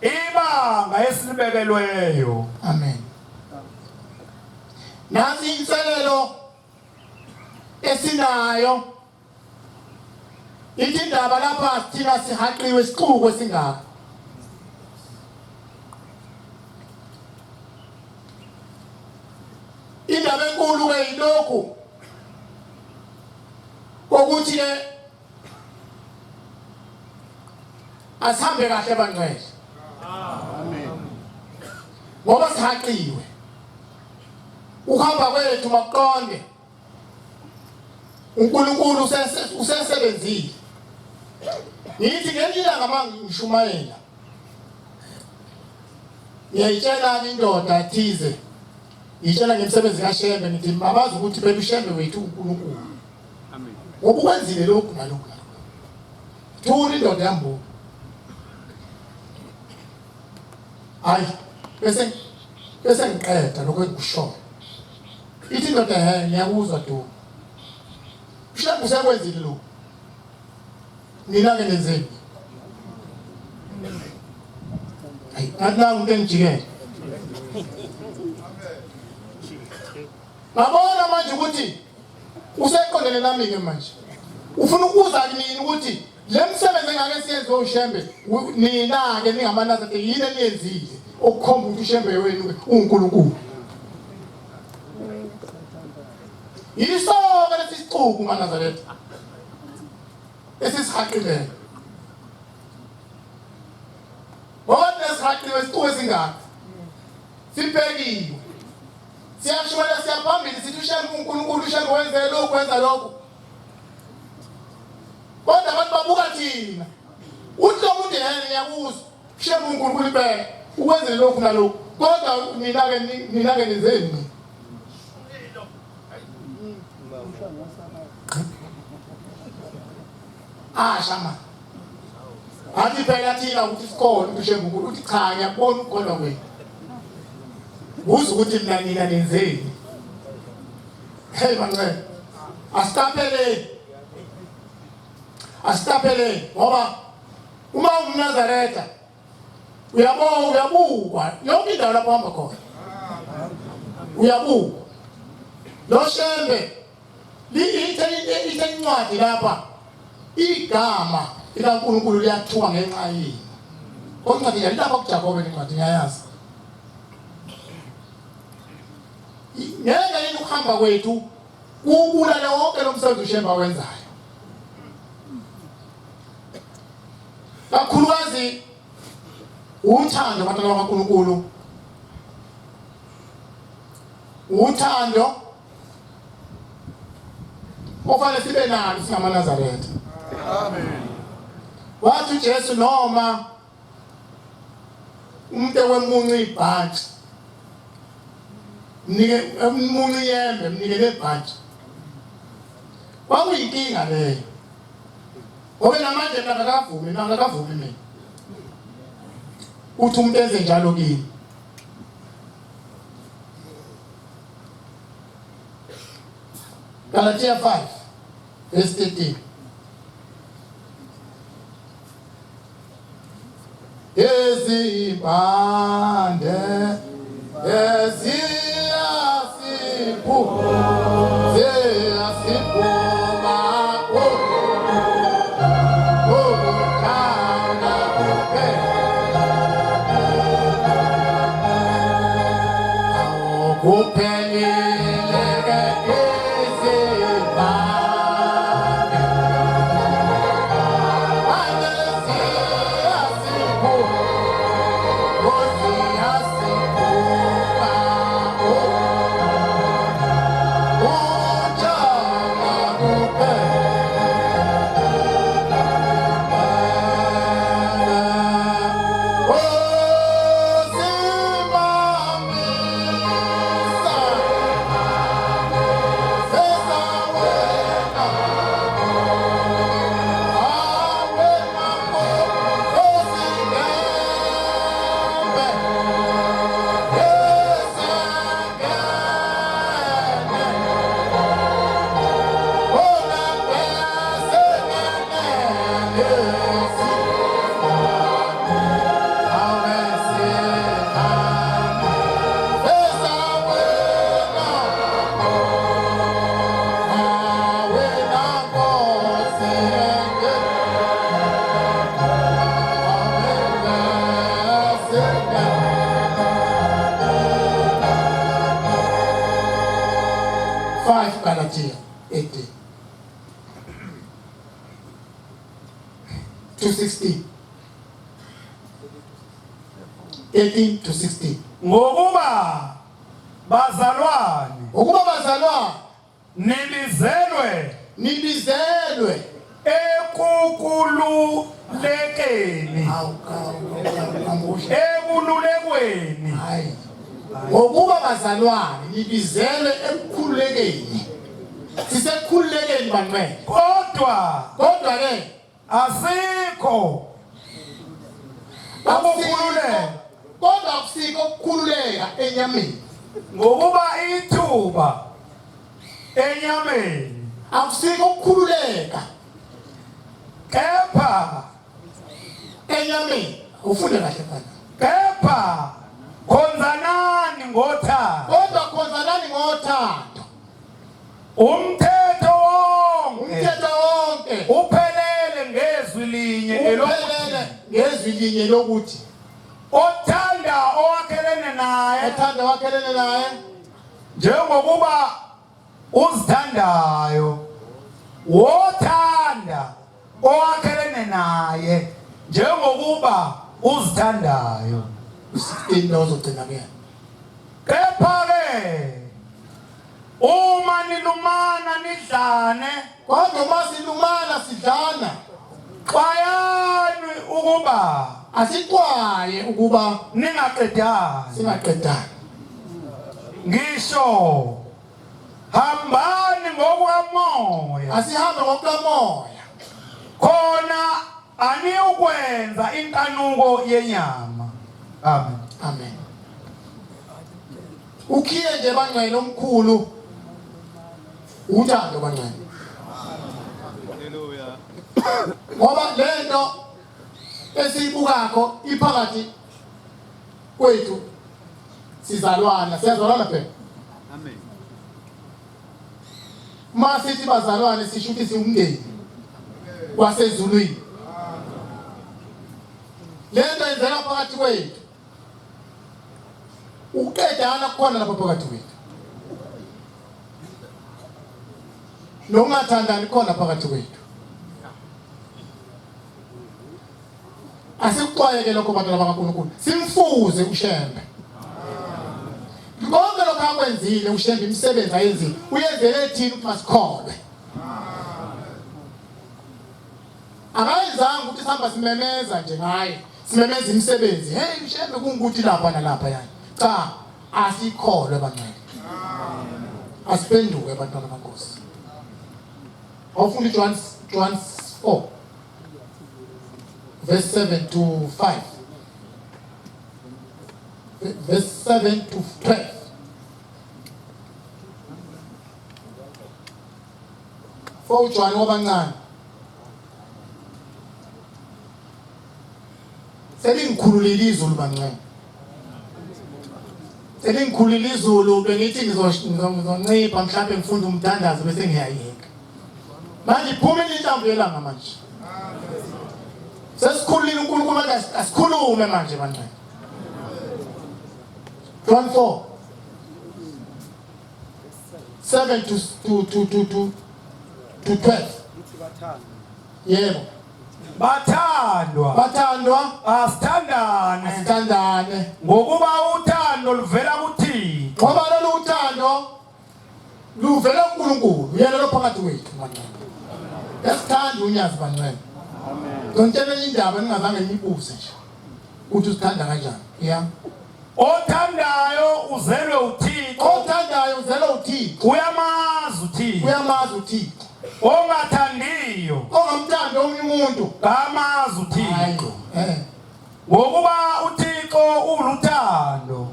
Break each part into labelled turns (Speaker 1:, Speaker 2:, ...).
Speaker 1: ibanga esilibekelweyo.
Speaker 2: Amen. Nasi inselelo esinayo ithi indaba lapha thina sihaqiwe isixuku esingaka. Indaba enkulu ke yilokhu ukuthi asihambe kahle bangcwele. Amen. Ngoba sihaqiwe. Ukuhamba kwethu maqonde uNkulunkulu usesebenzile. Ngithi ngelila ngamangishumayela. Ngiyayitshela indoda thize. Ngitshela ngemisebenzi kaShembe ngithi mabazi ukuthi phela uShembe wethu uNkulunkulu. Amen. Ngoba ukwenzile lokhu nalokhu. Thula indoda yambo. Hayi, bese ngiqeda lokho ekusho. Ithi indoda ngiyakuzwa tu. UShembe usekwenzile lokhu. Nina ke nenzeni. Hayi, ana ngengijikele. Ngabona manje ukuthi useqondene nami ke manje. Ufuna ukuza kimi ukuthi le msebenzi engake siyenze uShembe nina ke ningamanaZarete yini eniyenzile okukhomba ukuthi uShembe wenu uNkulunkulu. Yiso ke lesixuku maNazaretha. Esisihaqile. Ngoba nesihaqile isixuku esingaka. Sibhekiwe. Siyashona siyaphambili sithi uShembe uNkulunkulu uShembe wenze lokho wenza lokho. Kodwa abantu babuka thina. Uthi lo muntu ngiyakuzwa uShembe uNkulunkulu impela ukwenze lokho nalokho. Kodwa mina ke nenzeni. Shama. Athi phela thina ukuthi sikhona uShembe uNkulunkulu uthi cha ngiyabona ukukholwa kwenu. Uze ukuthi mina nenzeni. Hey manje. Asitapele ngoba uma uMnazaretha uyabukwa yonke indawo lapho hamba khona. Uyabukwa. Lo Shembe lithe incwadi lapha igama likaNkulunkulu liyathiwa ngenxa yini. Oncwadi yalapha kuJakobe incwadi ngiyayazi. Ngeke yini ukuhamba kwethu kubulala wonke lo msebenzi uShembe wenzayo. Kakhulukazi uthando abantwana bakaNkulunkulu. Uthando ofanele sibe nalo singamaNazaretha. Amen. Wathi uJesu noma umuntu wemunci ibhanti mnike umunci yembe mnike lebhanti. Kwakuyinkinga leyo. Ngoba namanje nakakavumi mina. Uthi umuntu enze njalo kimi. Galatia 5 verse 13. Ezibande eziyasiphuma Galatia 18 to 16. 18 to 16.
Speaker 1: Ngokuba bazalwane
Speaker 2: nibizelwe
Speaker 1: ekukululekeni
Speaker 2: hayi ngokuba bazalwane nibizelwe ekukhululekeni sisekukhululekeni bangcwele kodwa ke
Speaker 1: asikho
Speaker 2: kodwa akusiko ukukhululeka enyameni
Speaker 1: ngokuba ithuba enyameni
Speaker 2: akusiko ukukhululeka
Speaker 1: kepha
Speaker 2: enyameni ufunde kahle mfana
Speaker 1: kepha khonzanani ngothando
Speaker 2: kodwa khonzanani ngothando
Speaker 1: umthetho wonke
Speaker 2: uphelele ngezwi linye lokuthi
Speaker 1: othanda owakhelene naye njengokuba uzithandayo wothanda owakhelene naye njengokuba uzithandayo. Kepha-ke uma nilumana nidlane
Speaker 2: kodwa uma silumana sidlana
Speaker 1: xwayani ukuba
Speaker 2: asixwaye ukuba singaqedani
Speaker 1: ngisho hambani ngokukamoya
Speaker 2: asihambe ngokukamoya
Speaker 1: khona aniyukwenza inkanuko yenyama. Amen.
Speaker 2: Amen. Ukhiye nje bangcwele omkhulu uthando bangcwele.
Speaker 3: Hallelujah.
Speaker 2: Ngoba lento esibukakho iphakathi kwethu sizalwana phela.
Speaker 3: Amen.
Speaker 2: Masithi bazalwane sisho ukuthi siumndeni wasezulwini. Lento yenzeka phakathi kwethu. Uqedana khona lapha phakathi kwethu. Nongathandani khona phakathi kwethu. Asikuxwayeke lokho bantwana bakaNkulunkulu. Simfuze ushembe. Konke lokho akwenzile ushembe imisebenzi ayenzile. Uyenzele thina ukuthi masikholwe. Akayenzanga ukuthi sihamba simemeza nje ngaye. Simemeza imisebenzi. Hey ushembe kungukuthi lapha nalapha yani. Cha, asikholwe bangcwele. Asiphenduke abantwana baNkosi. Awufunda John 4 verse 7 to 5. Verse 7 to 12. For John wabancane. Selingikhululile izulu bangcwele. Selingikhululile izulu bengithi ngizoncipha mhlawumbe ngifunda umthandazo bese ngiyayeka. Manje iphuma inhlamvu yelanga manje. Sesikhulile uNkulunkulu asikhulume manje bangcwele. John 4 7 to 12. Yebo.
Speaker 1: Bathandwa asithandane ngokuba uthando luvela kuThixo.
Speaker 2: Ngoba lolu uthando luvela kuNkulunkulu yena lo phakathi kwethu bangcwele. Yasithanda unyazi bangcwele. Amen. Ngontshela indaba engazange ngiyibuze nje. Uthi usithanda kanjani? Yeah.
Speaker 1: Othandayo uzelwe uThixo.
Speaker 2: Uyamazi uThixo.
Speaker 1: Ongathandiyo
Speaker 2: ongamthandi omunye umuntu
Speaker 1: kamazi uThixo. Ngokuba uThixo uluthando.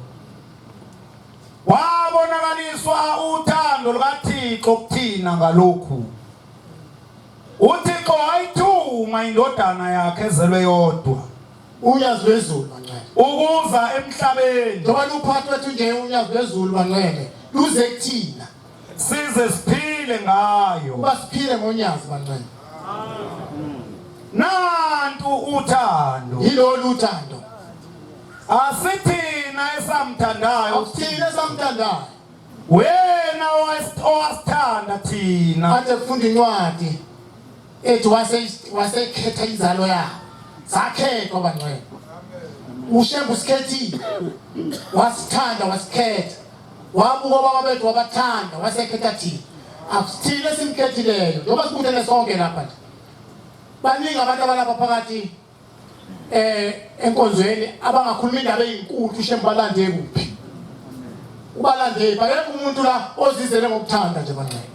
Speaker 1: Wabonakaliswa uthando lukaThixo kuthina ngalokhu. uThixo wayithuma indodana yakhe ezelwe yodwa.
Speaker 2: Unyazi lwezulu bangcwele.
Speaker 1: Ukuza emhlabeni.
Speaker 2: Njengoba luphathi wethu nje unyazi lwezulu bangcwele. Luze kuthina.
Speaker 1: Size siphile ngayo.
Speaker 2: Kuba siphile ngonyazi bangcwele.
Speaker 1: Nantu uthando.
Speaker 2: Yilolu uthando.
Speaker 1: Asithina esamthandayo.
Speaker 2: Asithina esamthandayo.
Speaker 1: Wena owasithanda thina
Speaker 2: manje kufunda incwadi ethi wasekhetha inzalo yabo zakhethwa bangcwele uShembe usikhethile wasithanda wasikhetha wabuka baba bethu wabathanda wasekhetha thina akusithile simkhethileyo njengoba sibuthene sonke lapha nje baningi abantu abalapha phakathi enkonzweni abangakhuluma indaba ezinkulu uShembe balande kuphi ubalande bayekho umuntu la ozizele ngokuthanda nje bangcwele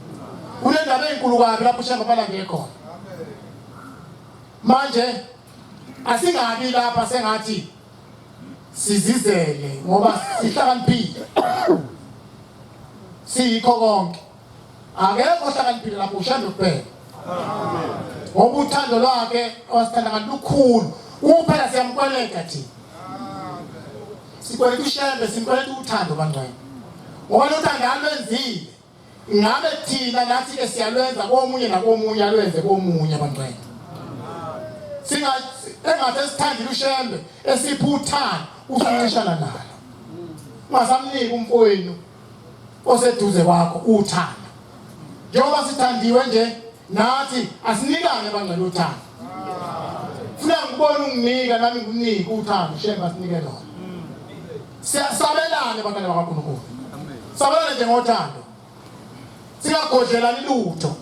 Speaker 2: kunendaba ezinkulu kabi lapho uShembe balande khona manje asingabi lapha sengathi sizizele ngoba sihlakaniphile siyikho konke akekho ohlakaniphile lapho uShembe kuphela ngoba uthando lwakhe wasithanda kalukhulu kuphela siyamkweleka thina sikweleta uShembe simkweleta uthando bangcwele ngoba uthando alwenzile ngabe thina nathi ke siyalwenza komunye nakomunye alwenze komunye bangcwele engathi esithandile uShembe esipha uthando usuncishana nalo ungasamnika umfowenu oseduze kwakho uthando njengoba sithandiwe nje nathi asinikane bangcwele uthando funa ngibona unginika nami ngikunike uthando uShembe asinike lona siyasabelane bantwana bakaNkulunkulu sabelane nje ngothando singagodlelani lutho